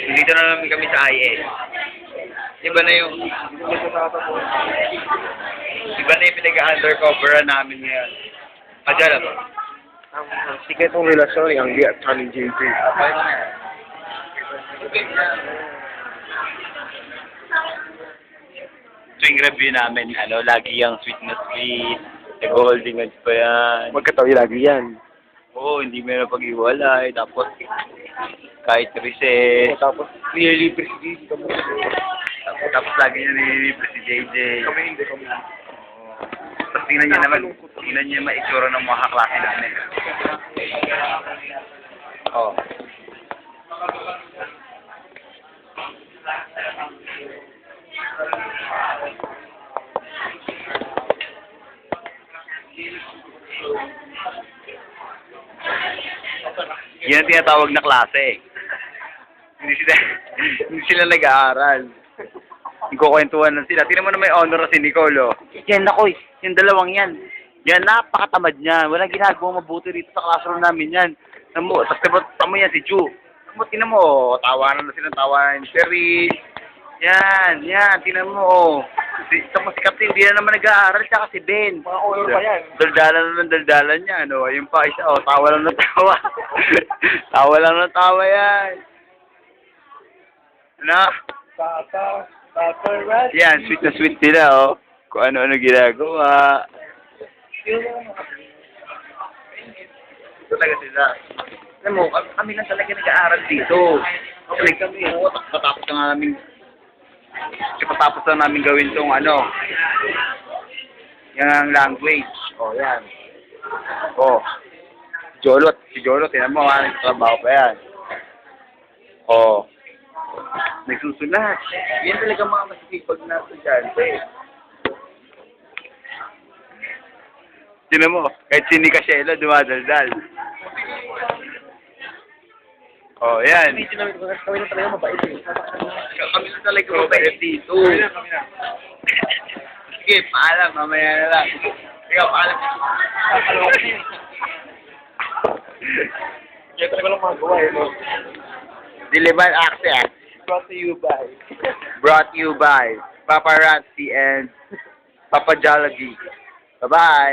Dito na namin kami sa IS. Iba na yung... Iba na yung pinag-undercoveran namin ngayon. Padya ba? Ang sikretong relasyon ni Anggi at ni JJ. Tuwing review namin, lagi yung sweet na sweet. Nag-holding hands pa yan. Magkatawi lagi yan. Oo, hindi mo na pag-iwalay. Tapos, kahit recess. Tapos, nililibre si JJ kami. Tapos lagi niya nililibre si JJ. Kami hindi kami. Tapos tingnan niya naman, tingnan niya maitsura ng mga kaklase namin. Oh. Yan ang tinatawag na klase. Hindi sila nag-aaral. Nagkukwentuhan lang sila. Tingnan mo na may honor na si Nicolo. Yan ako yung dalawang yan. Yan, napakatamad niya. Walang ginagawang mabuti rito sa classroom namin yan. Tapos tamo yan si Ju. Tingnan mo, tawanan na silang tawanan ni Sherry. Yan, tingnan mo. Tapos si Captain, hindi na naman nag-aaral, tsaka si Ben. Mga honor pa yan. Daldalan na ng daldalan niya, Yung pa isa, tawa lang ng tawa. Tawa lang ng tawa yan. Yan, sweet na sweet sila, Kung ano-ano ginagawa. Talaga sila. Alam mo, kami lang talaga nag-aaral dito. Like kami, patapos na namin, patapos na namin gawin tong yung language. Yan. Si Jolot, tinan mo, nagtatrabaho pa yan. Nagsusulat. Yan talaga mga masipag na estudyante. Tinan mo, kahit si Nika Shelo, dumadaldal. Yan. Kami na talaga mabait eh. Kami na talaga mabait dito. Sige, paalam. Mamaya na lang. Ikaw, paalam. Kaya talaga lang magawa Diliman Access. Brought to you by Paparazzi and Papa Jollibee. Bye-bye.